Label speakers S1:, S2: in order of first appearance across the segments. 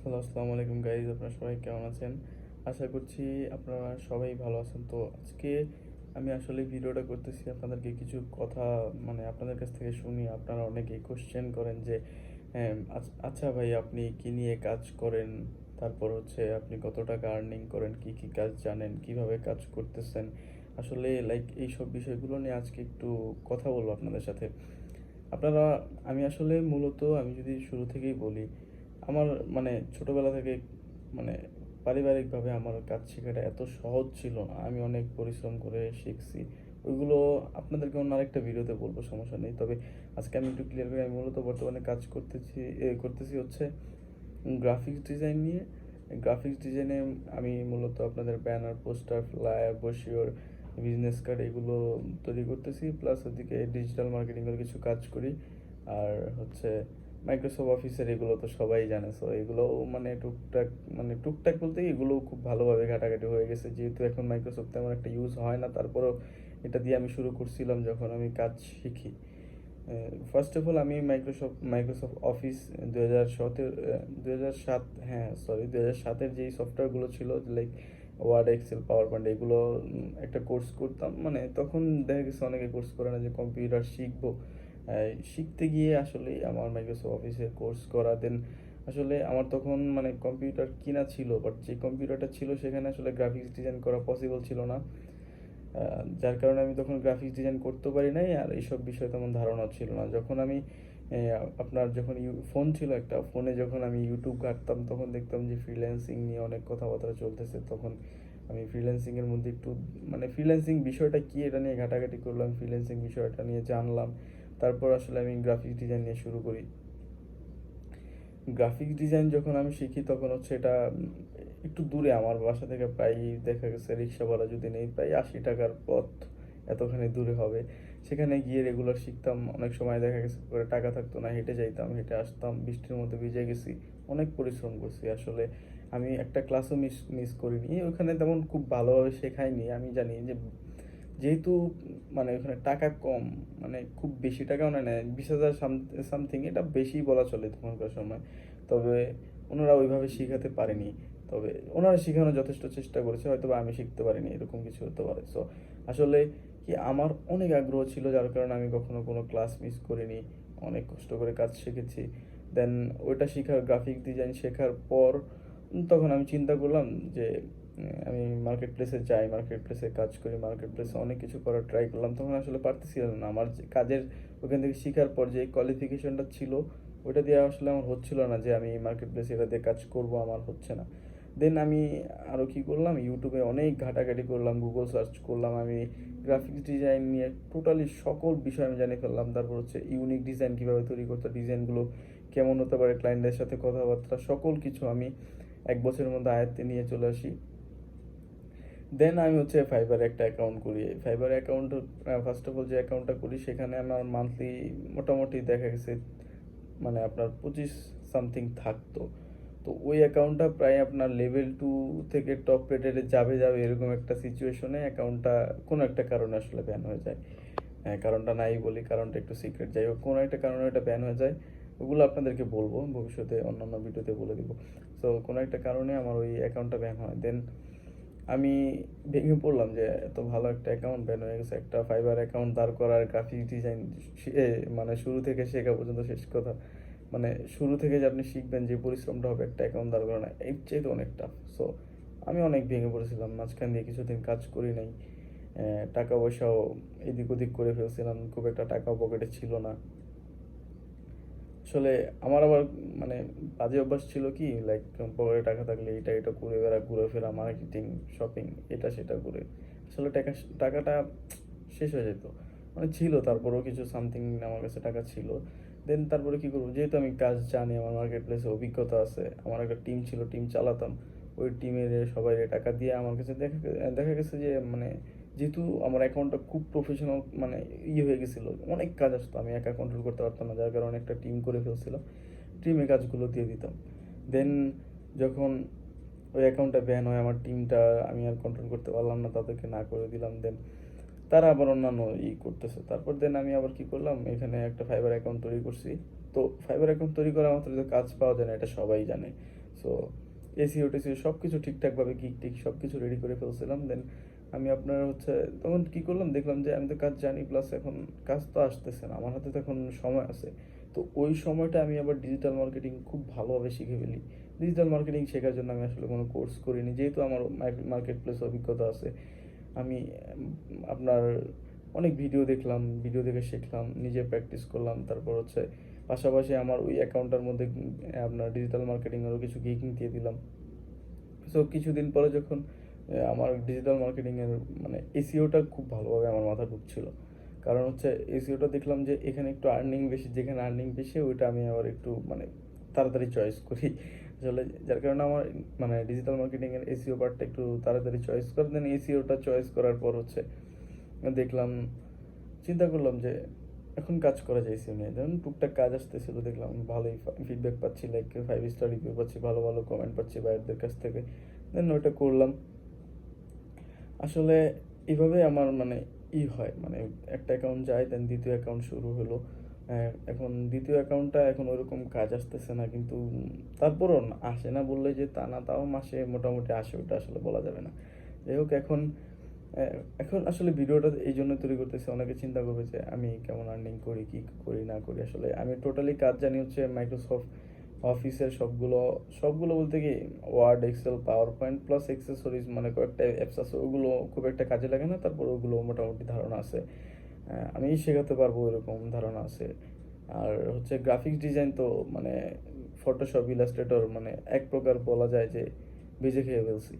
S1: Hello, আসসালামু আলাইকুম guys. আপনারা সবাই কেমন আছেন? আশা করছি আপনারা সবাই ভালো আছেন। তো আজকে আমি আসলে ভিডিওটা করতেছি আপনাদেরকে কিছু কথা, মানে আপনাদের কাছ থেকে শুনি। আপনারা অনেকেই কোশ্চেন করেন যে আচ্ছা ভাই, আপনি কি নিয়ে কাজ করেন? তারপর হচ্ছে আপনি কত টাকা আর্নিং করেন, কি কি কাজ জানেন, কিভাবে কাজ করতেছেন? আসলে লাইক এইসব বিষয়গুলো নিয়ে আজকে একটু কথা বলবো আপনাদের সাথে। আপনারা আমি আসলে মূলত আমি যদি শুরু থেকেই বলি, আমার মানে ছোটবেলা থেকে মানে পারিবারিকভাবে আমার কাজ শেখাটা এত সহজ ছিল না। আমি অনেক পরিশ্রম করে শিখছি। ওইগুলো আপনাদেরকে অন্য আরেকটা ভিডিওতে বলবো, সমস্যা নেই। তবে আজকে আমি একটু ক্লিয়ার করি, আমি মূলত বর্তমানে কাজ করতেছি হচ্ছে গ্রাফিক্স ডিজাইন নিয়ে। গ্রাফিক্স ডিজাইনে আমি মূলত আপনাদের banner, poster, flyer, brochure, business card এগুলো তৈরি করতেছি। প্লাস ওদিকে ডিজিটাল মার্কেটিংয়ের কিছু কাজ করি। আর হচ্ছে মাইক্রোসফট অফিসের এগুলো তো সবাই জানে। সো এগুলো মানে টুকটাক, মানে টুকটাক বলতে এগুলো খুব ভালোভাবে ঘাটাঘাটি হয়ে গেছে, যেহেতু এখন মাইক্রোসফট তেমন একটা ইউজ হয় না। তারপরেও এটা দিয়ে আমি শুরু করছিলাম যখন আমি কাজ শিখি। ফার্স্ট অফ অল আমি মাইক্রোসফট অফিস 2017, 2007, হ্যাঁ সরি, 2007-এর যেই সফটওয়্যারগুলো ছিল, like Word, Excel, PowerPoint, এগুলো একটা কোর্স করতাম। মানে তখন দেখা গেছে অনেকে কোর্স করে না, যে কম্পিউটার শিখবো। শিখতে গিয়ে আসলে আমার মাইক্রোসফট অফিসের কোর্স করা, দেন আসলে আমার তখন মানে কম্পিউটার কিনা ছিল, বাট যে কম্পিউটারটা ছিল সেখানে আসলে গ্রাফিক্স ডিজাইন করা পসিবল ছিল না। যার কারণে আমি তখন গ্রাফিক্স ডিজাইন করতে পারি নাই, আর এইসব বিষয়ে তেমন ধারণা ছিল না। যখন আমি আপনার যখন ফোন ছিল একটা, ফোনে যখন আমি ইউটিউব ঘাঁটতাম তখন দেখতাম যে ফ্রিল্যান্সিং নিয়ে অনেক কথাবার্তা চলতেছে। তখন আমি ফ্রিল্যান্সিংয়ের মধ্যে একটু মানে ফ্রিল্যান্সিং বিষয়টা কী এটা নিয়ে ঘাটাঘাটি করলাম, ফ্রিল্যান্সিং বিষয়টা নিয়ে জানলাম। তারপর আসলে আমি গ্রাফিক্স ডিজাইন নিয়ে শুরু করি। গ্রাফিক্স ডিজাইন যখন আমি শিখি তখন হচ্ছে এটা একটু দূরে আমার বাসা থেকে, প্রায় দেখা গেছে রিক্সা ভাড়া যদি নেই প্রায় 80 টাকার পথ, এতখানি দূরে হবে। সেখানে গিয়ে রেগুলার শিখতাম। অনেক সময় দেখা গেছে করে টাকা থাকতো না, হেঁটে যাইতাম, হেঁটে আসতাম, বৃষ্টির মধ্যে ভিজে গেছি, অনেক পরিশ্রম করছি আসলে। আমি একটা ক্লাসও মিস মিস করিনি। ওখানে তেমন খুব ভালোভাবে শেখায়নি। আমি জানি যে যেহেতু মানে ওখানে টাকা কম, মানে খুব বেশি টাকাও নেয় না, 20,000 সামথিং, এটা বেশি বলা চলে তখনকার সময়। তবে ওনারা ওইভাবে শিখাতে পারেনি। তবে ওনারা শেখানোর যথেষ্ট চেষ্টা করেছে, হয়তো বা আমি শিখতে পারিনি, এরকম কিছু হতে পারে। সো আসলে কি আমার অনেক আগ্রহ ছিল, যার কারণে আমি কখনো কোনো ক্লাস মিস করিনি, অনেক কষ্ট করে কাজ শিখেছি। দেন ওইটা শেখার, গ্রাফিক ডিজাইন শেখার পর তখন আমি চিন্তা করলাম যে আমি মার্কেট প্লেসে যাই, মার্কেট প্লেসে কাজ করি, মার্কেট প্লেসে অনেক কিছু করার ট্রাই করলাম। তখন আসলে পারতেছিলাম না, আমার যে কাজের ওখান থেকে শেখার পর যে কোয়ালিফিকেশনটা ছিল ওইটা দিয়ে আসলে আমার হচ্ছিল না যে আমি মার্কেট প্লেসে এটা দিয়ে কাজ করব, আমার হচ্ছে না। দেন আমি আরও কী করলাম, ইউটিউবে অনেক ঘাটাঘাটি করলাম, গুগল সার্চ করলাম, আমি গ্রাফিক্স ডিজাইন নিয়ে টোটালি সকল বিষয় আমি জানি ফেললাম। তারপর হচ্ছে ইউনিক ডিজাইন কীভাবে তৈরি করতে, ডিজাইনগুলো কেমন হতে পারে, ক্লায়েন্টদের সাথে কথাবার্তা, সকল কিছু আমি 1 বছরের মধ্যে আয়ত্তে নিয়ে চলে আসি। দেন আমি হচ্ছে ফাইবারে একটা অ্যাকাউন্ট করি। Fibre account, first of all যে অ্যাকাউন্টটা করি সেখানে আমার মান্থলি মোটামুটি দেখা গেছে মানে আপনার 25 সামথিং থাকতো। তো ওই অ্যাকাউন্টটা প্রায় আপনার লেভেল 2 থেকে টপ রেটেডে যাবে যাবে এরকম একটা সিচুয়েশনে অ্যাকাউন্টটা কোনো একটা কারণে আসলে ব্যান হয়ে যায়। হ্যাঁ, কারণটা নাই বলি, কারণটা একটু সিক্রেট। যাই হোক, কোনো একটা কারণে এটা ব্যান হয়ে যায়। ওগুলো আপনাদেরকে বলবো ভবিষ্যতে, অন্যান্য ভিডিওতে বলে দিব। সো কোনো একটা কারণে আমার ওই অ্যাকাউন্টটা ব্যান হয়। দেন আমি ভেঙে পড়লাম যে এত ভালো একটা অ্যাকাউন্ট ব্যান হয়ে গেছে। একটা ফাইবার অ্যাকাউন্ট দাঁড় করার, গ্রাফিক ডিজাইন মানে শুরু থেকে শেখা পর্যন্ত, শেষ কথা মানে শুরু থেকে যে আপনি শিখবেন, যে পরিশ্রমটা হবে একটা অ্যাকাউন্ট দাঁড় করানো, এর চেয়ে তো অনেক টাফ। সো আমি অনেক ভেঙে পড়েছিলাম, মাঝখান দিয়ে কিছুদিন কাজ করি নাই। টাকা পয়সাও এদিক ওদিক করে ফেলছিলাম, খুব একটা টাকাও পকেটে ছিল না আসলে। আমার আবার মানে বাজে অভ্যাস ছিল কি, লাইক পকেটে টাকা থাকলে এটা এটা ঘুরে ফেরা, মার্কেটিং, শপিং, এটা সেটা করে আসলে টাকাটা শেষ হয়ে যেত। মানে ছিল, তারপরেও কিছু সামথিং আমার কাছে টাকা ছিল। দেন তারপরে কি করবো, যেহেতু আমি কাজ জানি, আমার মার্কেট প্লেসে অভিজ্ঞতা আছে, আমার একটা টিম ছিল, টিম চালাতাম। ওই টিমের সবাই টাকা দিয়ে আমার কাছে দেখা গেছে যে মানে যেহেতু আমার অ্যাকাউন্টটা খুব প্রফেশনাল, মানে হয়ে গেছিলো, অনেক কাজ আসতো, আমি একা কন্ট্রোল করতে পারতাম না, যার কারণে একটা টিম করে ফেলছিলাম, টিমে কাজগুলো দিয়ে দিতাম। দেন যখন ওই অ্যাকাউন্টটা ব্যান হয়, আমার টিমটা আমি আর কন্ট্রোল করতে পারলাম না, তাদেরকে না করে দিলাম। দেন তারা আবার অন্যান্য করতেছে। তারপর দেন আমি আবার কি করলাম, এখানে একটা ফাইবার অ্যাকাউন্ট তৈরি করছি। তো ফাইবার অ্যাকাউন্ট তৈরি করা মাত্র যে কাজ পাওয়া যায় না, এটা সবাই জানে। সো এসিও টেসিও সব কিছু ঠিকঠাকভাবে গিগ টিক সব কিছু রেডি করে ফেলছিলাম। দেন আমি আপনার হচ্ছে তখন কী করলাম, দেখলাম যে আমি তো কাজ জানি, প্লাস এখন কাজ তো আসতেছে না, আমার হাতে তো এখন সময় আছে। তো ওই সময়টা আমি আবার ডিজিটাল মার্কেটিং খুব ভালোভাবে শিখে ফেলি। ডিজিটাল মার্কেটিং শেখার জন্য আমি আসলে কোনো কোর্স করিনি, যেহেতু আমার মার্কেট প্লেস অভিজ্ঞতা আছে। আমি আপনার অনেক ভিডিও দেখলাম, ভিডিও দেখে শিখলাম, নিজে প্র্যাকটিস করলাম। তারপর হচ্ছে পাশাপাশি আমার ওই অ্যাকাউন্টটার মধ্যে আপনার ডিজিটাল মার্কেটিংয়েরও কিছু গিগ দিয়ে দিলাম। সো কিছুদিন পরে যখন আমার ডিজিটাল মার্কেটিংয়ের মানে এসিওটা খুব ভালোভাবে আমার মাথা ঢুকছিল। কারণ হচ্ছে এসিওটা দেখলাম যে এখানে একটু আর্নিং বেশি, যেখানে আর্নিং বেশি ওইটা আমি আবার একটু মানে তাড়াতাড়ি চয়েস করি আসলে, যার কারণে আমার মানে ডিজিটাল মার্কেটিংয়ের এসিও পার্টটা একটু তাড়াতাড়ি চয়েস করে দেন। এসিওটা চয়েস করার পর হচ্ছে দেখলাম, চিন্তা করলাম যে এখন কাজ করা যায় এসিও নিয়ে। যেমন টুকটাক কাজ আসতেছিল, দেখলাম ভালোই ফিডব্যাক পাচ্ছি, লাইক 5 স্টার রিভিউ পাচ্ছি, ভালো ভালো কমেন্ট পাচ্ছি বাইরদের কাছ থেকে। দেন ওইটা করলাম। আসলে এইভাবে আমার মানে হয় মানে একটা অ্যাকাউন্ট যায়, দেন দ্বিতীয় অ্যাকাউন্ট শুরু হলো। এখন দ্বিতীয় অ্যাকাউন্টটা এখন ওরকম কাজ আসতেছে না, কিন্তু তারপরও আসে না বললে যে তা না, তাও মাসে মোটামুটি আসে, ওটা আসলে বলা যাবে না। যাই হোক, এখন আসলে ভিডিওটা এই জন্য তৈরি করতেছি, অনেকে চিন্তা করবে যে আমি কেমন আর্নিং করি, কি করি না করি। আসলে আমি টোটালি কাজ জানি হচ্ছে মাইক্রোসফট অফিসের সবগুলো সবগুলো বলতে কি Word, Excel, PowerPoint plus accessories, মানে কয়েকটা অ্যাপস আছে, ওগুলো খুব একটা কাজে লাগে না, তারপর ওগুলো মোটামুটি ধারণা আছে। আমি শেখাতে পারবো এরকম ধারণা আছে। আর হচ্ছে গ্রাফিক্স ডিজাইন তো মানে ফটোশপ, ইলাস্ট্রেটর মানে এক প্রকার বলা যায় যে বেজে খেয়ে ফেলছি।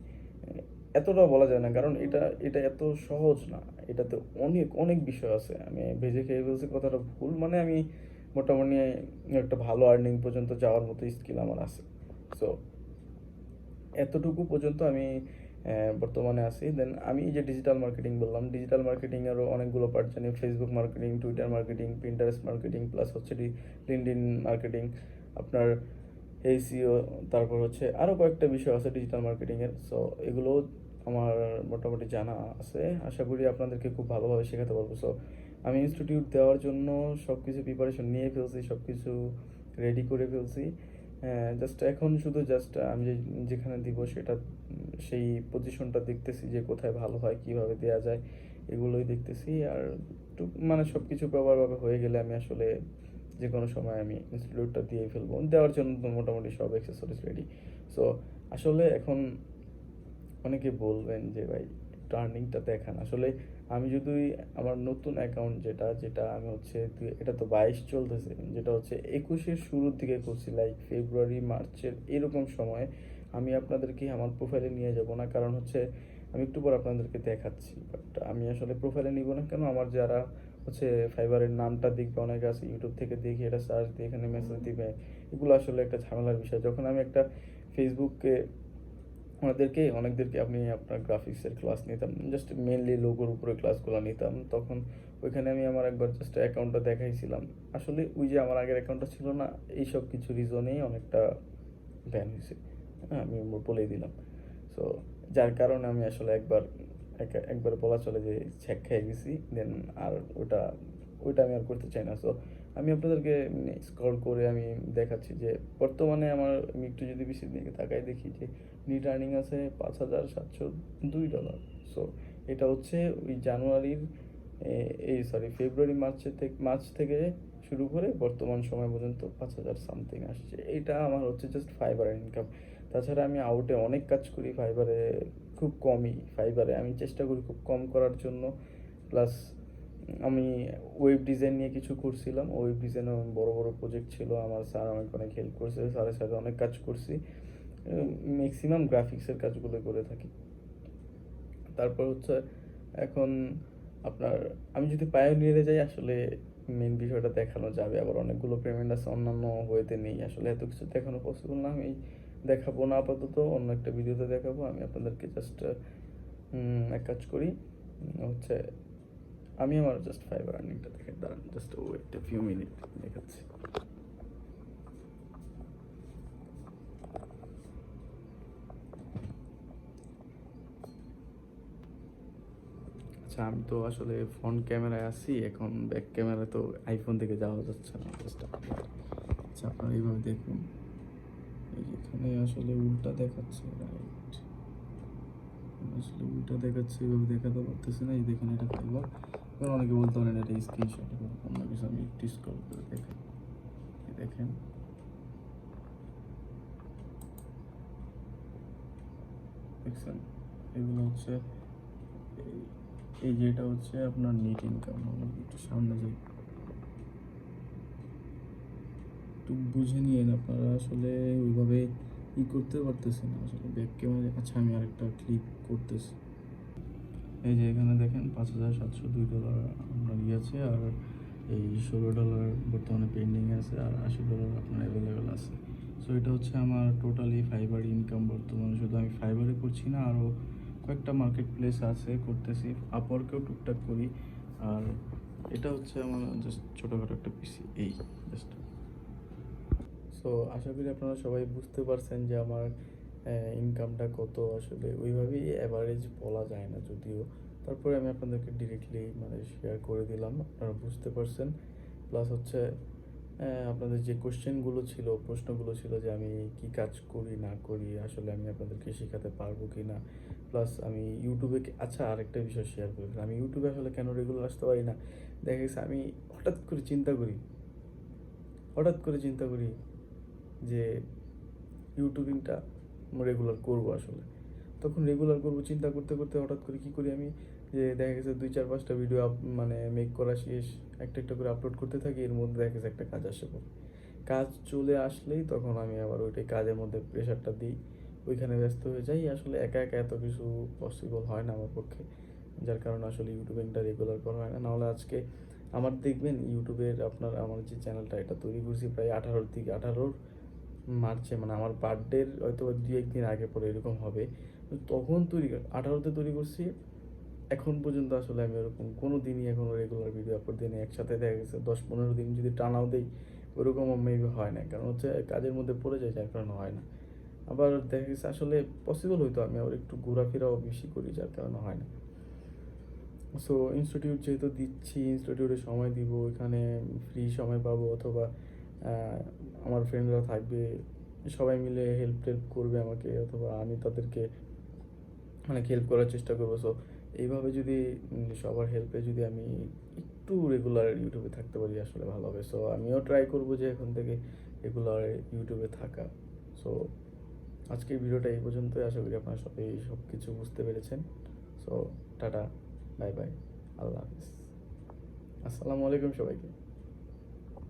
S1: এতটা বলা যায় না, কারণ এটা এটা এত সহজ না, এটাতে অনেক অনেক বিষয় আছে। আমি ভেজে খেয়ে ফেলছি কথাটা ভুল, মানে আমি মোটামুটি একটা ভালো আর্নিং পর্যন্ত যাওয়ার মতো স্কিল আমার আছে। সো এতটুকু পর্যন্ত আমি বর্তমানে আছি। দেন আমি এই যে ডিজিটাল মার্কেটিং বললাম, ডিজিটাল মার্কেটিংয়েরও অনেকগুলো পার্ট জানি। Facebook marketing, Twitter marketing, Pinterest marketing, plus হচ্ছে লিঙ্কডইন মার্কেটিং, আপনার এসইও, তারপর হচ্ছে আরও কয়েকটা বিষয় আছে ডিজিটাল মার্কেটিংয়ের। সো এগুলো আমার মোটামুটি জানা আছে, আশা করি আপনাদেরকে খুব ভালোভাবে শেখাতে পারবো। সো আমি ইনস্টিটিউট দেওয়ার জন্য সব কিছু প্রিপারেশন নিয়ে ফেলছি, সব কিছু রেডি করে ফেলছি। জাস্ট এখন শুধু জাস্ট আমি যেখানে দিব সেটা সেই পজিশনটা দেখতেছি যে কোথায় ভালো হয়, কিভাবে দেওয়া যায়, এগুলোই দেখতেছি। আর মানে সব কিছু প্রপারভাবে হয়ে গেলে আমি আসলে যে কোনো সময় আমি ইনস্টিটিউটটা দিয়ে ফেলবো, দেওয়ার জন্য তো মোটামুটি সব অ্যাক্সেসরিজ রেডি। সো আসলে এখন অনেকে বলবেন যে ভাই একটু আর্নিংটা দেখান। আসলে আমি যদি আমার নতুন অ্যাকাউন্ট যেটা যেটা আমি হচ্ছে এটা তো 22 চলতেছে, যেটা হচ্ছে 21-এর শুরুর দিকে করছি, লাইক ফেব্রুয়ারি মার্চের এরকম সময়, আমি আপনাদেরকে আমার প্রোফাইলে নিয়ে যাব না, কারণ হচ্ছে আমি একটু পর আপনাদেরকে দেখাচ্ছি। বাট আমি আসলে প্রোফাইলে নিব না কেন, আমার যারা হচ্ছে ফাইবারের নামটা দেখবে, অনেকে আছে ইউটিউব থেকে দেখে এটা সার্চ দিয়ে এখানে মেসেজ দিবে, এগুলো আসলে একটা ঝামেলার বিষয়। যখন আমি একটা ফেসবুকে অনেকদেরকে আমি আপনার গ্রাফিক্সের ক্লাস নিতাম, জাস্ট মেনলি লোগোর উপরে ক্লাসগুলো নিতাম, তখন ওইখানে আমি আমার একবার জাস্ট অ্যাকাউন্টটা দেখাইছিলাম। আসলে ওই যে আমার আগের অ্যাকাউন্টটা ছিল না, এইসব কিছু রিজনেই অনেকটা ব্যান হয়েছে। হ্যাঁ, আমি বলেই দিলাম। সো যার কারণে আমি আসলে একবার বলা চলে যে ছ্যাক খেয়ে গেছি। দেন আর ওইটা আমি আর করতে চাই না। সো আমি আপনাদেরকে স্ক্রল করে আমি দেখাচ্ছি যে বর্তমানে আমি একটু যদি বেশি দিকে তাকাই, দেখি যে নিট আর্নিং আছে $5,702। সো এটা হচ্ছে ওই জানুয়ারির ফেব্রুয়ারি মার্চ থেকে শুরু করে বর্তমান সময় পর্যন্ত 5,000 সামথিং আসছে। এটা আমার হচ্ছে জাস্ট ফাইবারের ইনকাম। তাছাড়া আমি আউটে অনেক কাজ করি, ফাইবারে খুব কমই। ফাইবারে আমি চেষ্টা করি খুব কম করার জন্য। প্লাস আমি ওয়েব ডিজাইন নিয়ে কিছু করছিলাম, ওয়েব ডিজাইনে বড় বড় প্রজেক্ট ছিল আমার, স্যার আমাকে অনেক হেল্প করছে, স্যারের সাথে অনেক কাজ করছি। ম্যাক্সিমাম গ্রাফিক্সের কাজগুলো করে থাকি। তারপর হচ্ছে এখন আপনার আমি যদি পায়োনিয়ারে যাই, আসলে মেন বিষয়টা দেখানো যাবে, আবার অনেকগুলো পেমেন্ট আছে অন্যান্য ওয়েতে নেই, আসলে এত কিছু দেখানো পসিবল না। আমি দেখাবো না আপাতত, অন্য একটা ভিডিওতে দেখাবো। আমি আপনাদেরকে জাস্ট এক কাজ করি, হচ্ছে আমি আমার জাস্ট ফাইবার আর্নিংটা দেখে দাঁড়ান, জাস্ট ওয়েট ফিউ মিনিট দেখাচ্ছি। আচ্ছা, আমি তো আসলে ফ্রন্ট ক্যামেরায় আছি, এখন ব্যাক ক্যামেরা তো আইফোন থেকে যাওয়া যাচ্ছে না। জাস্ট আচ্ছা, আপনারা এইভাবে দেখুন, এই যে এখানে আসলে উল্টা দেখাচ্ছে, রাইট, আসলে উল্টা দেখাচ্ছে, এভাবে দেখাতে পারতেছি না। এই দেখেন এটা ফাইবার। কারণ অনেকে বলতে পারেন এটা স্ক্রিনশট, অন্য কিছু। আমি একটু স্ক্রল করে দেখেন, এই দেখেন দেখছেন, এগুলো হচ্ছে এই যে এটা হচ্ছে আপনার নেট ইনকাম। আমি একটু সামনে যাই, একটু বুঝে নিয়েন। আপনারা আসলে ওইভাবে করতে পারতেছি না আসলে ব্যাক ক্যামেরা। আচ্ছা, আমি আরেকটা ক্লিক করতেছি। এই যে এখানে দেখেন $5,702 আপনার আছে, আর এই $16 বর্তমানে পেন্ডিং আছে, আর $80 আপনার অ্যাভেলেবেল আছে। সো এটা হচ্ছে আমার টোটালি ফাইবার ইনকাম বর্তমানে। শুধু আমি ফাইবারে করছি না, আরও কয়েকটা মার্কেট প্লেস আছে করতেছি, আপওয়ার্কেও টুকটাক করি। আর এটা হচ্ছে আমার জাস্ট ছোটোখাটো একটা পিসি, এই জাস্ট। সো আশা করি আপনারা সবাই বুঝতে পারছেন যে আমার ইনকামটা কত। আসলে ওইভাবেই অ্যাভারেজ বলা যায় না যদিও, তারপরে আমি আপনাদেরকে ডিরেক্টলি মানে শেয়ার করে দিলাম, আপনারা বুঝতে পারছেন। প্লাস হচ্ছে আপনাদের যে প্রশ্নগুলো ছিল যে আমি কি কাজ করি না করি, আসলে আমি আপনাদেরকে শেখাতে পারবো কি না। প্লাস আমি ইউটিউবে, আচ্ছা আরেকটা বিষয় শেয়ার করি, আমি ইউটিউবে আসলে কেন রেগুলার আসতে পারি না। দেখা গেছে আমি হঠাৎ করে চিন্তা করি যে ইউটিউবিংটা রেগুলার করব আসলে। তখন রেগুলার করব চিন্তা করতে করতে হঠাৎ করে কী করি আমি, যে দেখা গেছে 2-4-5টা ভিডিও মানে মেক করা শেষ, একটা একটা করে আপলোড করতে থাকি। এর মধ্যে দেখা গেছে একটা কাজ আসে পড়ে, কাজ চলে আসলেই তখন আমি আবার ওইটাই কাজের মধ্যে প্রেশারটা দিই, ওইখানে ব্যস্ত হয়ে যাই। আসলে একা একা এত কিছু পসিবল হয় না আমার পক্ষে, যার কারণে আসলে ইউটিউবিংটা রেগুলার করা হয় না। নাহলে আজকে আমার দেখবেন ইউটিউবের আপনার আমার যে চ্যানেলটা এটা তৈরি করছি প্রায় 18 মার্চে, মানে আমার বার্থডের হয়তো 2-1 দিন আগে পরে এরকম হবে। তো তখন 18তে তৈরি করছি, এখন পর্যন্ত আসলে আমি ওরকম কোনো দিনই এখনও রেগুলার ভিডিও আপলোড দিই না। একসাথে দেখা গেছে 10-15 দিন যদি টানাও দিই, ওরকম মেবি হয় না, কারণ হচ্ছে কাজের মধ্যে পড়ে যায়, যার কারণে হয় না। আবার দেখা গেছে আসলে পসিবল হইতো আমি আবার একটু ঘোরাফেরাও বেশি করি, যার কারণে হয় না। সো ইনস্টিটিউট যেহেতু দিচ্ছি, ইনস্টিটিউটে সময় দিব, এখানে ফ্রি সময় পাবো, অথবা আমার ফ্রেন্ডরা থাকবে, সবাই মিলে হেল্প করবে আমাকে, অথবা আমি তাদেরকে মানে হেল্প করার চেষ্টা করবো। সো এইভাবে যদি সবার হেল্পে যদি আমি একটু রেগুলার ইউটিউবে থাকতে পারি আসলে ভালো হবে। সো আমিও ট্রাই করবো যে এখন থেকে রেগুলার ইউটিউবে থাকা। সো আজকের ভিডিওটা এই পর্যন্তই। আশা করি আপনারা সবাই সব কিছু বুঝতে পেরেছেন। সো টাটা, বাই বাই, আল্লাহ হাফিজ, আসসালামু আলাইকুম সবাইকে।